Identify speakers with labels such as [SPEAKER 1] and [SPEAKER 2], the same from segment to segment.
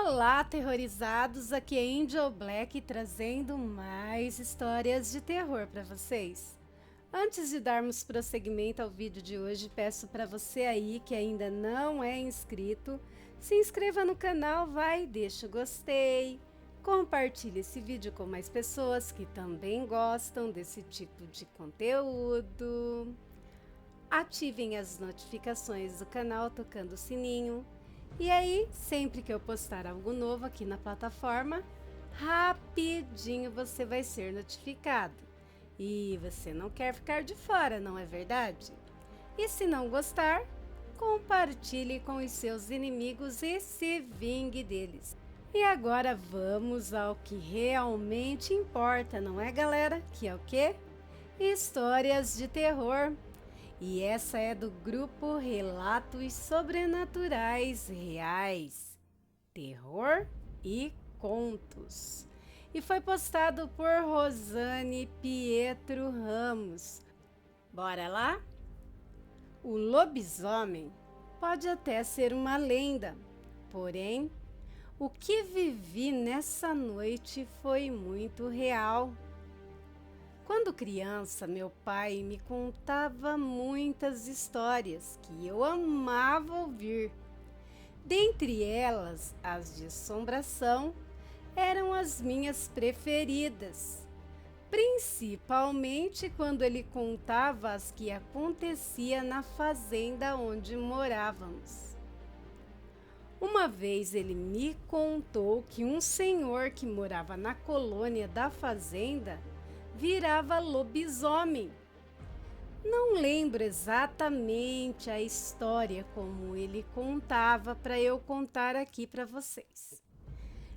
[SPEAKER 1] Olá, aterrorizados! Aqui é Angel Black trazendo mais histórias de terror para vocês. Antes de darmos prosseguimento ao vídeo de hoje, peço para você aí que ainda não é inscrito, se inscreva no canal, deixa o gostei, compartilhe esse vídeo com mais pessoas que também gostam desse tipo de conteúdo. Ativem as notificações do canal tocando o sininho. E aí, sempre que eu postar algo novo aqui na plataforma, rapidinho você vai ser notificado. E você não quer ficar de fora, não é verdade? E se não gostar, compartilhe com os seus inimigos e se vingue deles. E agora vamos ao que realmente importa, não é, galera? Que é o quê? Histórias de terror. E essa é do grupo Relatos Sobrenaturais Reais, Terror e Contos. E foi postado por Rosane Pietro Ramos. Bora lá? O lobisomem pode até ser uma lenda, porém, o que vivi nessa noite foi muito real. Quando criança, meu pai me contava muitas histórias que eu amava ouvir. Dentre elas, as de assombração eram as minhas preferidas, principalmente quando ele contava as que acontecia na fazenda onde morávamos. Uma vez ele me contou que um senhor que morava na colônia da fazenda virava lobisomem. Não lembro exatamente a história como ele contava para eu contar aqui para vocês.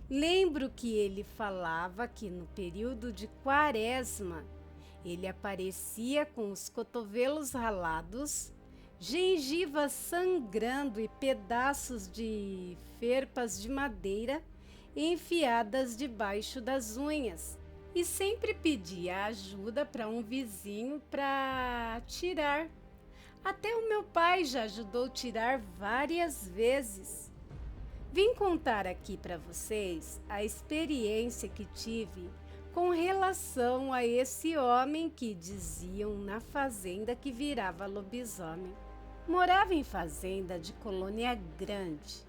[SPEAKER 1] Lembro que ele falava que no período de quaresma ele aparecia com os cotovelos ralados, gengiva sangrando e pedaços de ferpas de madeira enfiadas debaixo das unhas. E sempre pedia ajuda para um vizinho para tirar. Até o meu pai já ajudou a tirar várias vezes. Vim contar aqui para vocês a experiência que tive com relação a esse homem que diziam na fazenda que virava lobisomem. Morava em fazenda de colônia grande.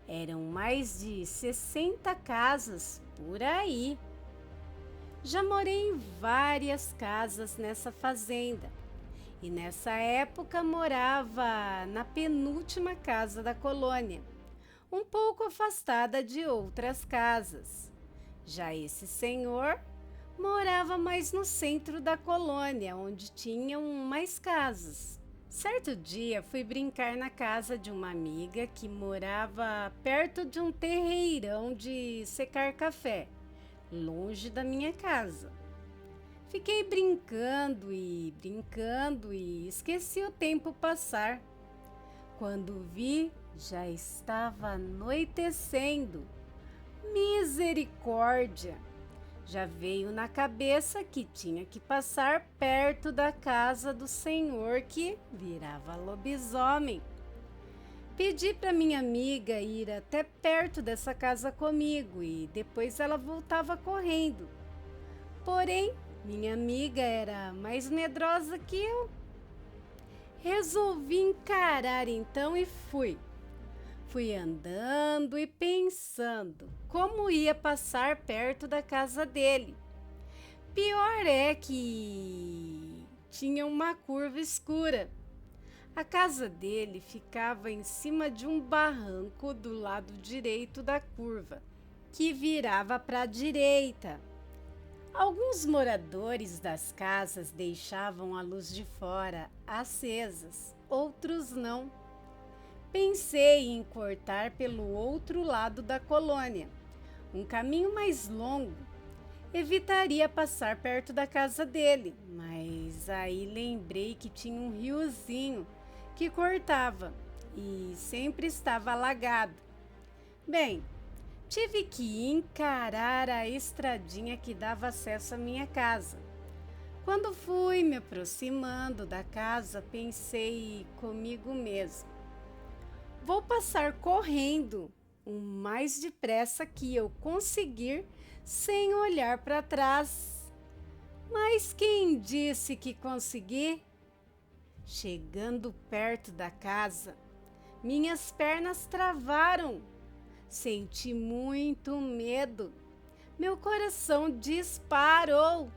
[SPEAKER 1] Eram mais de 60 casas por aí. Já morei em várias casas nessa fazenda e nessa época morava na penúltima casa da colônia, um pouco afastada de outras casas. Já esse senhor morava mais no centro da colônia, onde tinham mais casas. Certo dia fui brincar na casa de uma amiga que morava perto de um terreirão de secar café, longe da minha casa. Fiquei brincando e esqueci o tempo passar. Quando vi, já estava anoitecendo. Misericórdia! Já veio na cabeça que tinha que passar perto da casa do senhor que virava lobisomem. Pedi para minha amiga ir até perto dessa casa comigo e depois ela voltava correndo. Porém, minha amiga era mais medrosa que eu. Resolvi encarar então e fui. Fui andando e pensando como ia passar perto da casa dele. Pior é que tinha uma curva escura. A casa dele ficava em cima de um barranco do lado direito da curva, que virava para a direita. Alguns moradores das casas deixavam a luz de fora acesas, outros não. Pensei em cortar pelo outro lado da colônia, um caminho mais longo. Evitaria passar perto da casa dele, mas aí lembrei que tinha um riozinho que cortava e sempre estava alagado. Bem, tive que encarar a estradinha que dava acesso à minha casa. Quando fui me aproximando da casa, pensei comigo mesmo: vou passar correndo. o mais depressa que eu conseguir sem olhar para trás. Mas quem disse que consegui? Chegando perto da casa, minhas pernas travaram. Senti muito medo. Meu coração disparou.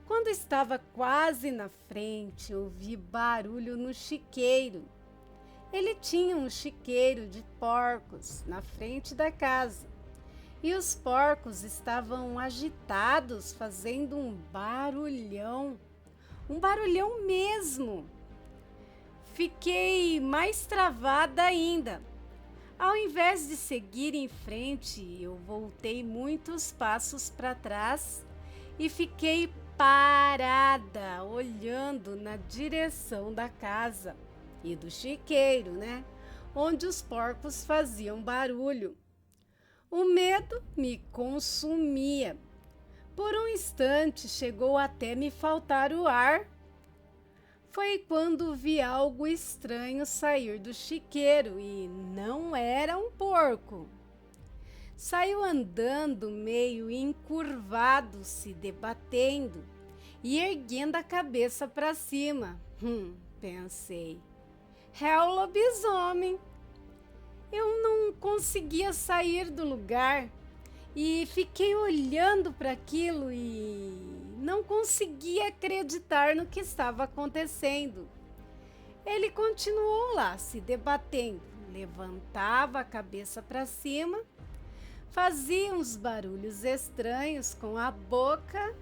[SPEAKER 1] Quando estava quase na frente, ouvi barulho no chiqueiro. Ele tinha um chiqueiro de porcos na frente da casa. E os porcos estavam agitados, fazendo um barulhão mesmo. Fiquei mais travada ainda. Ao invés de seguir em frente, eu voltei muitos passos para trás e fiquei parada, olhando na direção da casa e do chiqueiro, onde os porcos faziam barulho. O medo me consumia. Por um instante chegou até me faltar o ar. Foi quando vi algo estranho sair do chiqueiro e não era um porco. Saiu andando meio encurvado, se debatendo e erguendo a cabeça para cima. Pensei, é o lobisomem. Eu não conseguia sair do lugar e fiquei olhando para aquilo e não conseguia acreditar no que estava acontecendo. Ele continuou lá, se debatendo, levantava a cabeça para cima, fazia uns barulhos estranhos com a boca.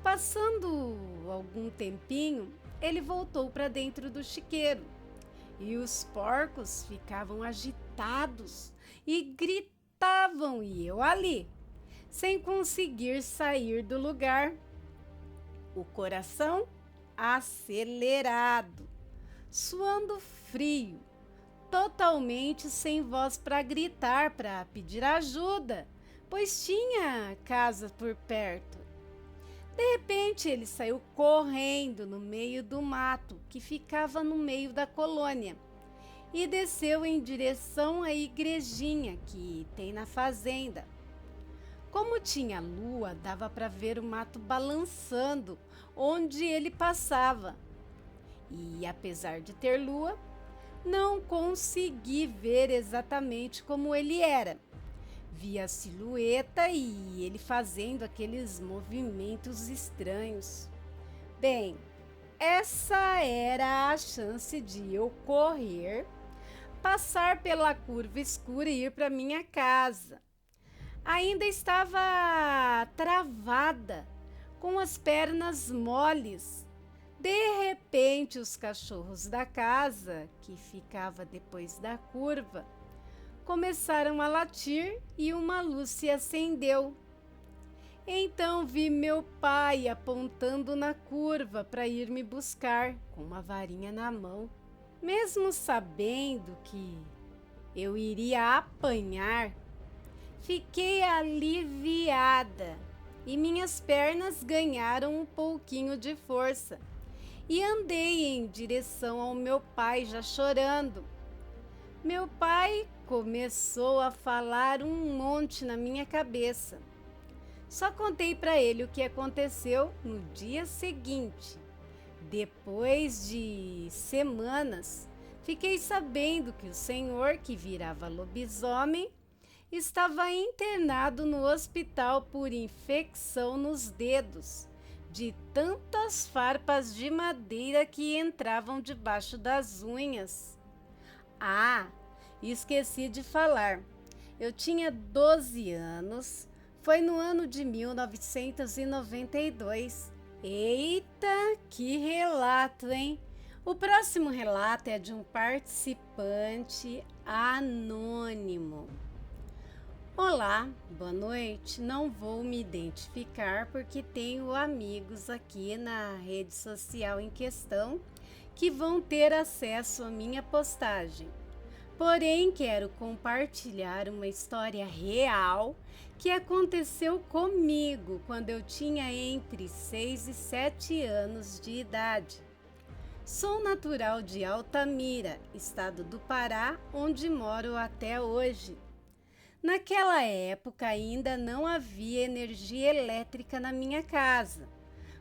[SPEAKER 1] Passando algum tempinho, ele voltou para dentro do chiqueiro e os porcos ficavam agitados e gritavam e eu ali, sem conseguir sair do lugar, o coração acelerado, suando frio, totalmente sem voz para gritar, para pedir ajuda, pois tinha casa por perto. De repente ele saiu correndo no meio do mato que ficava no meio da colônia e desceu em direção à igrejinha que tem na fazenda. Como tinha lua, dava para ver o mato balançando onde ele passava. E apesar de ter lua, não consegui ver exatamente como ele era. Vi a silhueta e ele fazendo aqueles movimentos estranhos. Bem, essa era a chance de eu correr, passar pela curva escura e ir para minha casa. Ainda estava travada, com as pernas moles. De repente, os cachorros da casa, que ficava depois da curva, começaram a latir e uma luz se acendeu. Então vi meu pai apontando na curva para ir me buscar com uma varinha na mão. Mesmo sabendo que eu iria apanhar, fiquei aliviada e minhas pernas ganharam um pouquinho de força e andei em direção ao meu pai já chorando. Meu pai começou a falar um monte na minha cabeça. Só contei para ele o que aconteceu no dia seguinte. Depois de semanas, fiquei sabendo que o senhor, que virava lobisomem, estava internado no hospital por infecção nos dedos, de tantas farpas de madeira que entravam debaixo das unhas. Esqueci de falar. Eu tinha 12 anos. Foi no ano de 1992. Eita, que relato, hein? O próximo relato é de um participante anônimo. Olá, boa noite. Não vou me identificar porque tenho amigos aqui na rede social em questão que vão ter acesso à minha postagem. Porém, quero compartilhar uma história real que aconteceu comigo quando eu tinha entre 6 e 7 anos de idade. Sou natural de Altamira, estado do Pará, onde moro até hoje. Naquela época ainda não havia energia elétrica na minha casa.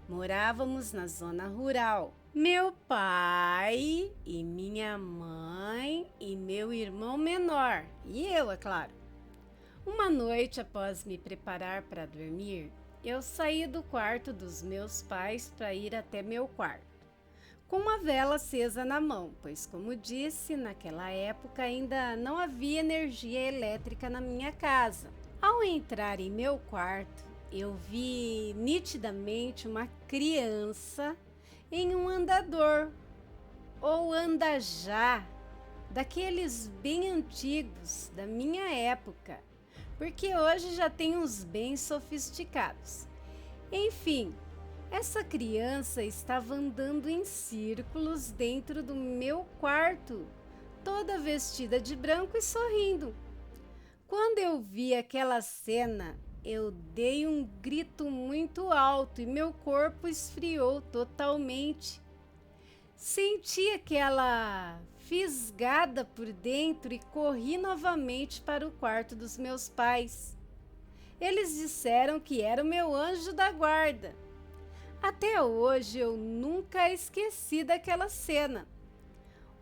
[SPEAKER 1] Morávamos na zona rural. Meu pai e minha mãe e meu irmão menor, e eu, é claro. Uma noite, após me preparar para dormir, eu saí do quarto dos meus pais para ir até meu quarto, com uma vela acesa na mão, pois, como disse, naquela época ainda não havia energia elétrica na minha casa. Ao entrar em meu quarto, eu vi nitidamente uma criança em um andador ou andajá, daqueles bem antigos da minha época, porque hoje já tem uns bem sofisticados. Enfim, essa criança estava andando em círculos dentro do meu quarto, toda vestida de branco e sorrindo. Quando eu vi aquela cena, eu dei um grito muito alto e meu corpo esfriou totalmente. Senti aquela fisgada por dentro e corri novamente para o quarto dos meus pais. Eles disseram que era o meu anjo da guarda. Até hoje eu nunca esqueci daquela cena.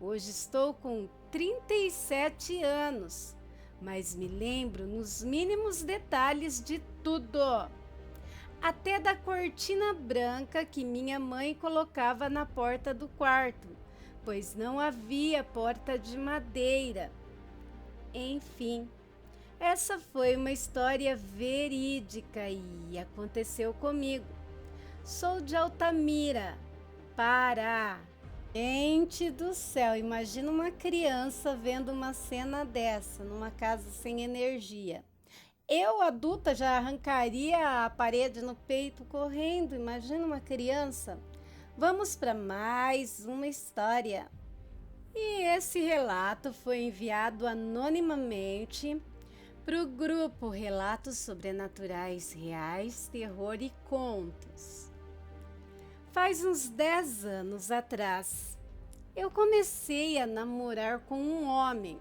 [SPEAKER 1] Hoje estou com 37 anos, mas me lembro nos mínimos detalhes de tudo, até da cortina branca que minha mãe colocava na porta do quarto, pois não havia porta de madeira. Enfim, essa foi uma história verídica e aconteceu comigo. Sou de Altamira, Pará. Gente do céu, imagina uma criança vendo uma cena dessa numa casa sem energia. Eu, adulta, já arrancaria a parede no peito correndo. Imagina uma criança. Vamos para mais uma história. E esse relato foi enviado anonimamente para o grupo Relatos Sobrenaturais Reais, Terror e Contos. Faz uns 10 anos atrás, eu comecei a namorar com um homem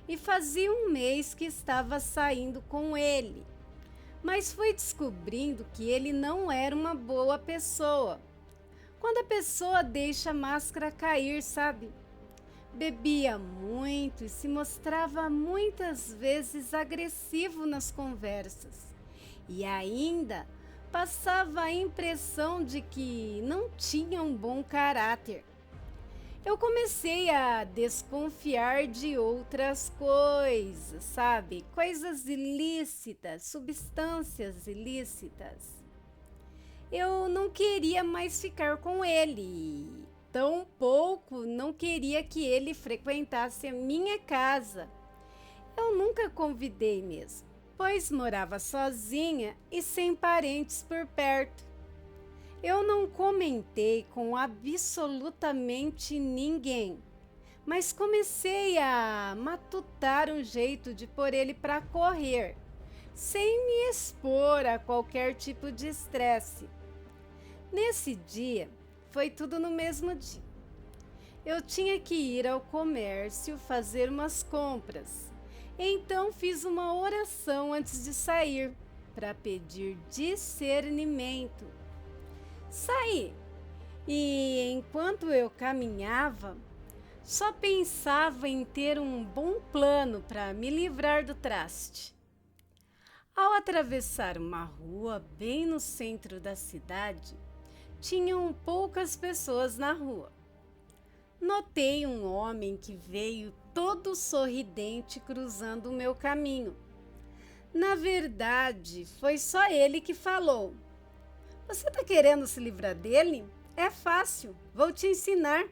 [SPEAKER 1] e fazia um mês que estava saindo com ele, mas fui descobrindo que ele não era uma boa pessoa. Quando a pessoa deixa a máscara cair, sabe? Bebia muito e se mostrava muitas vezes agressivo nas conversas. E ainda passava a impressão de que não tinha um bom caráter. Eu comecei a desconfiar de outras coisas, sabe? Coisas ilícitas, substâncias ilícitas. Eu não queria mais ficar com ele. Tampouco não queria que ele frequentasse a minha casa. Eu nunca convidei mesmo, pois morava sozinha e sem parentes por perto. Eu não comentei com absolutamente ninguém, mas comecei a matutar um jeito de pôr ele para correr, sem me expor a qualquer tipo de estresse. Nesse dia, foi tudo no mesmo dia. Eu tinha que ir ao comércio fazer umas compras, então fiz uma oração antes de sair, para pedir discernimento. Saí, e enquanto eu caminhava, só pensava em ter um bom plano para me livrar do traste. Ao atravessar uma rua bem no centro da cidade, tinham poucas pessoas na rua. Notei um homem que veio todo sorridente cruzando o meu caminho. Na verdade, foi só ele que falou. Você está querendo se livrar dele? É fácil, vou te ensinar.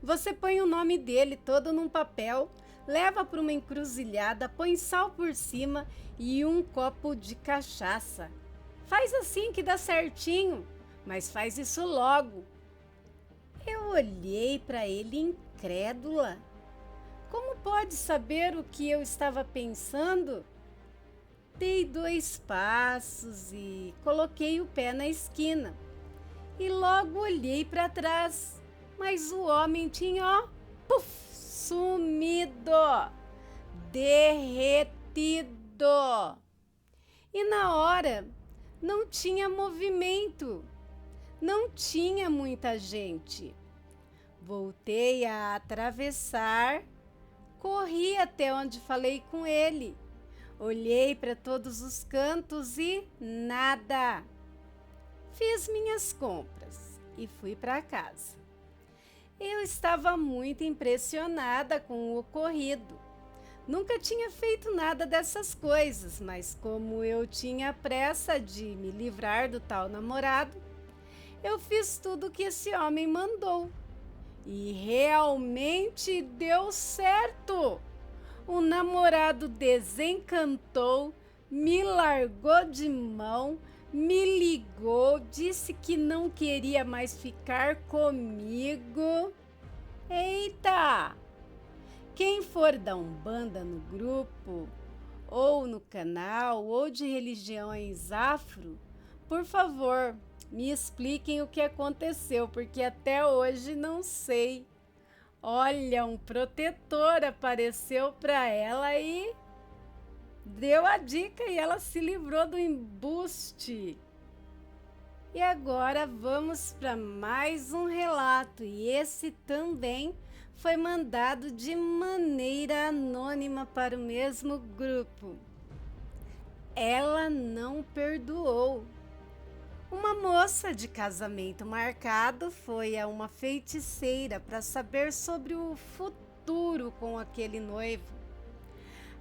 [SPEAKER 1] Você põe o nome dele todo num papel, leva para uma encruzilhada, põe sal por cima e um copo de cachaça. Faz assim que dá certinho, mas faz isso logo. Eu olhei para ele incrédula. Como pode saber o que eu estava pensando? Dei 2 passos e coloquei o pé na esquina. E logo olhei para trás, mas o homem tinha, sumido, derretido. E na hora não tinha movimento, não tinha muita gente. Voltei a atravessar, corri até onde falei com ele. Olhei para todos os cantos e nada. Fiz minhas compras e fui para casa. Eu estava muito impressionada com o ocorrido. Nunca tinha feito nada dessas coisas, mas como eu tinha pressa de me livrar do tal namorado, eu fiz tudo o que esse homem mandou. E realmente deu certo! O namorado desencantou, me largou de mão, me ligou, disse que não queria mais ficar comigo. Eita! Quem for da Umbanda no grupo, ou no canal, ou de religiões afro, por favor, me expliquem o que aconteceu, porque até hoje não sei. Olha, um protetor apareceu para ela e deu a dica e ela se livrou do embuste. E agora vamos para mais um relato, e esse também foi mandado de maneira anônima para o mesmo grupo. Ela não perdoou. Uma moça de casamento marcado foi a uma feiticeira para saber sobre o futuro com aquele noivo.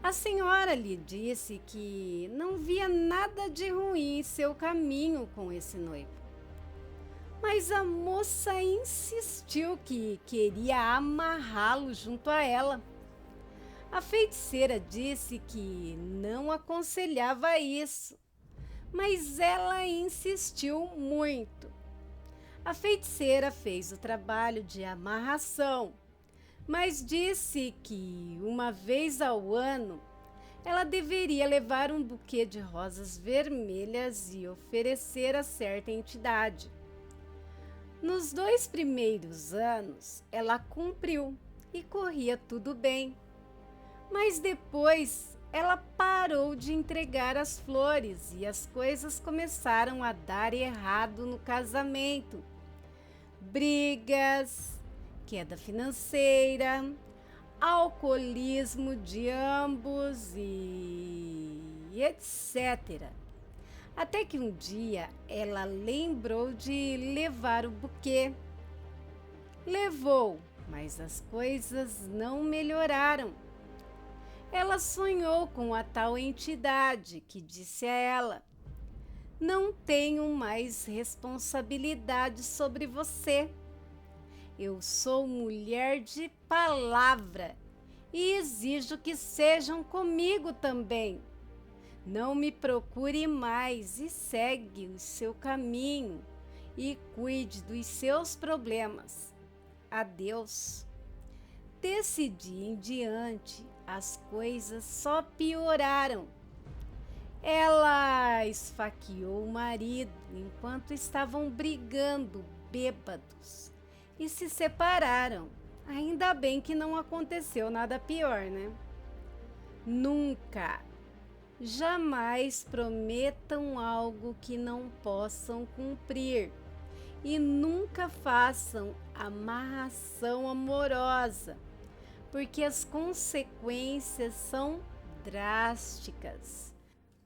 [SPEAKER 1] A senhora lhe disse que não via nada de ruim em seu caminho com esse noivo. Mas a moça insistiu que queria amarrá-lo junto a ela. A feiticeira disse que não aconselhava isso, mas ela insistiu muito. A feiticeira fez o trabalho de amarração, mas disse que uma vez ao ano ela deveria levar um buquê de rosas vermelhas e oferecer a certa entidade. Nos 2 primeiros anos, ela cumpriu e corria tudo bem. Mas depois, ela parou de entregar as flores e as coisas começaram a dar errado no casamento. Brigas, queda financeira, alcoolismo de ambos e etc. Até que um dia ela lembrou de levar o buquê. Levou, mas as coisas não melhoraram. Ela sonhou com a tal entidade que disse a ela: "Não tenho mais responsabilidade sobre você. Eu sou mulher de palavra e exijo que sejam comigo também. Não me procure mais e segue o seu caminho e cuide dos seus problemas. Adeus." Desse dia em diante, as coisas só pioraram. Ela esfaqueou o marido enquanto estavam brigando bêbados e se separaram. Ainda bem que não aconteceu nada pior, né? Nunca, jamais prometam algo que não possam cumprir e nunca façam amarração amorosa, porque as consequências são drásticas.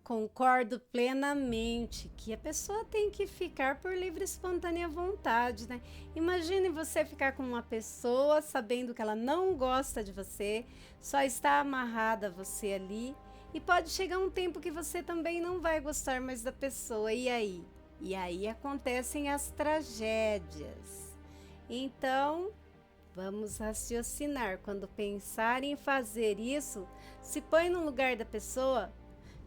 [SPEAKER 1] Concordo plenamente que a pessoa tem que ficar por livre e espontânea vontade, né? Imagine você ficar com uma pessoa sabendo que ela não gosta de você, só está amarrada a você ali, e pode chegar um tempo que você também não vai gostar mais da pessoa, e aí? E aí acontecem as tragédias. Então, vamos raciocinar. Quando pensar em fazer isso, se põe no lugar da pessoa.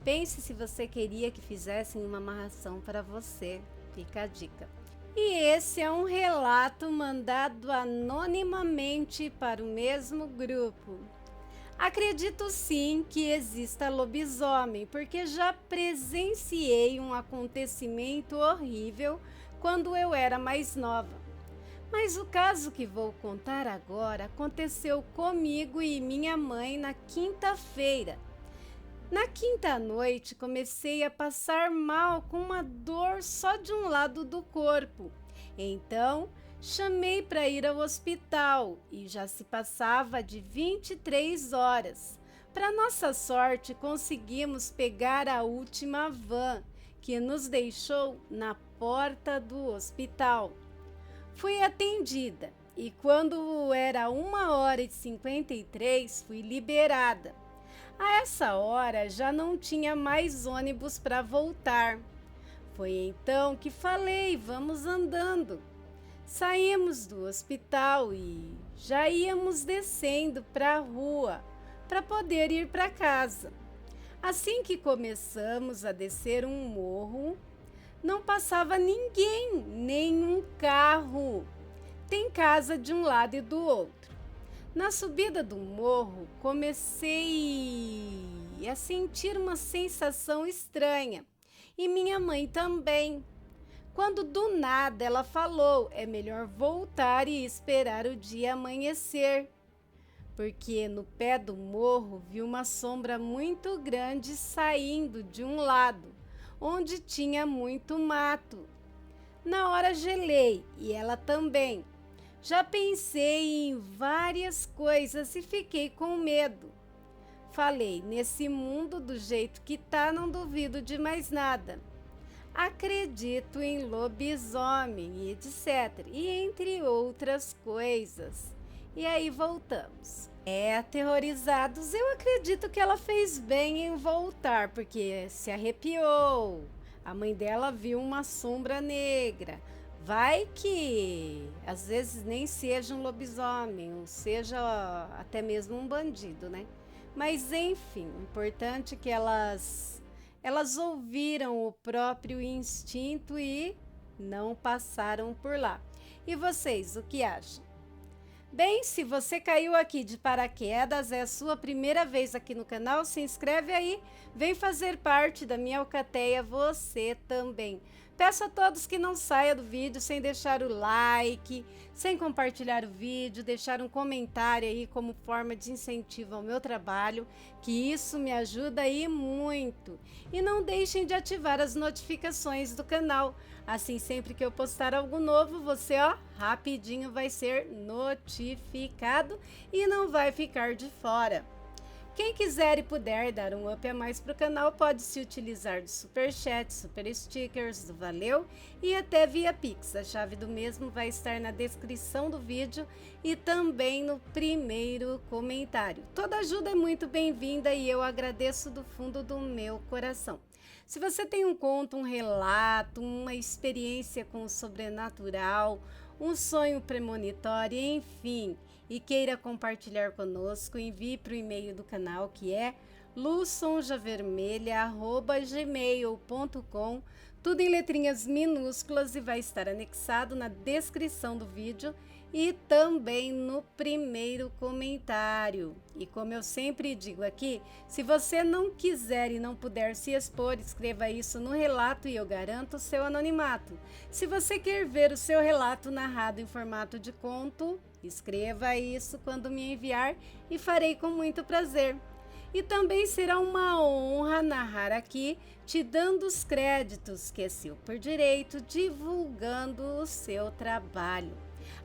[SPEAKER 1] Pense se você queria que fizessem uma amarração para você. Fica a dica. E esse é um relato mandado anonimamente para o mesmo grupo. Acredito sim que exista lobisomem, porque já presenciei um acontecimento horrível quando eu era mais nova. Mas o caso que vou contar agora aconteceu comigo e minha mãe na quinta-feira. Na quinta noite, comecei a passar mal com uma dor só de um lado do corpo. Então, chamei para ir ao hospital e já se passava de 23 horas. Para nossa sorte, conseguimos pegar a última van, que nos deixou na porta do hospital. Fui atendida e quando era 1h53, fui liberada. A essa hora já não tinha mais ônibus para voltar. Foi então que falei, vamos andando. Saímos do hospital e já íamos descendo para a rua para poder ir para casa. Assim que começamos a descer um morro, não passava ninguém, nenhum carro. Tem casa de um lado e do outro. Na subida do morro, comecei a sentir uma sensação estranha e minha mãe também. Quando do nada ela falou, é melhor voltar e esperar o dia amanhecer, porque no pé do morro vi uma sombra muito grande saindo de um lado, onde tinha muito mato. Na hora gelei e ela também. Já pensei em várias coisas e fiquei com medo. Falei, nesse mundo do jeito que tá, não duvido de mais nada. Acredito em lobisomem e etc. E entre outras coisas. E aí voltamos. Aterrorizados, eu acredito que ela fez bem em voltar, porque se arrepiou. A mãe dela viu uma sombra negra. Vai que às vezes nem seja um lobisomem, ou seja até mesmo um bandido, né? Mas enfim, o importante é que elas ouviram o próprio instinto e não passaram por lá. E vocês, o que acham? Bem, se você caiu aqui de paraquedas, é a sua primeira vez aqui no canal, se inscreve aí, vem fazer parte da minha alcateia você também. Peço a todos que não saiam do vídeo sem deixar o like, sem compartilhar o vídeo, deixar um comentário aí como forma de incentivo ao meu trabalho, que isso me ajuda aí muito. E não deixem de ativar as notificações do canal, assim sempre que eu postar algo novo, você rapidinho vai ser notificado e não vai ficar de fora. Quem quiser e puder dar um up a mais para o canal, pode se utilizar do Superchat, Super Stickers, do Valeu e até via Pix. A chave do mesmo vai estar na descrição do vídeo e também no primeiro comentário. Toda ajuda é muito bem-vinda e eu agradeço do fundo do meu coração. Se você tem um conto, um relato, uma experiência com o sobrenatural, um sonho premonitório, enfim, e queira compartilhar conosco, envie para o e-mail do canal que é luzsonjavermelha@gmail.com, tudo em letrinhas minúsculas e vai estar anexado na descrição do vídeo e também no primeiro comentário. E como eu sempre digo aqui, se você não quiser e não puder se expor, escreva isso no relato e eu garanto o seu anonimato. Se você quer ver o seu relato narrado em formato de conto, escreva isso quando me enviar e farei com muito prazer. E também será uma honra narrar aqui, te dando os créditos que é seu por direito, divulgando o seu trabalho.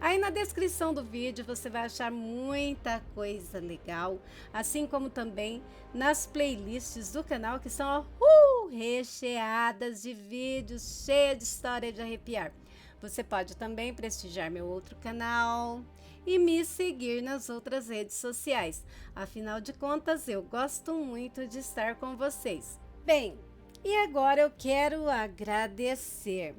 [SPEAKER 1] Aí na descrição do vídeo você vai achar muita coisa legal, assim como também nas playlists do canal que são recheadas de vídeos cheios de história de arrepiar. Você pode também prestigiar meu outro canal e me seguir nas outras redes sociais. Afinal de contas, eu gosto muito de estar com vocês. Bem, e agora eu quero agradecer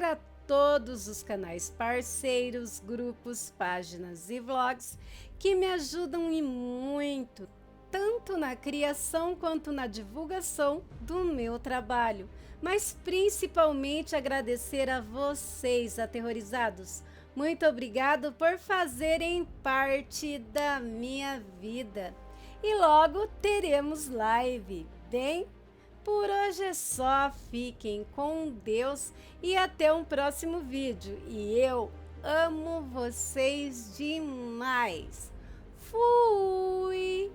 [SPEAKER 1] a todos os canais parceiros, grupos, páginas e vlogs que me ajudam e muito, tanto na criação quanto na divulgação do meu trabalho. Mas principalmente agradecer a vocês, aterrorizados. Muito obrigado por fazerem parte da minha vida. E logo teremos live, bem? Por hoje é só, fiquem com Deus e até um próximo vídeo. E eu amo vocês demais. Fui!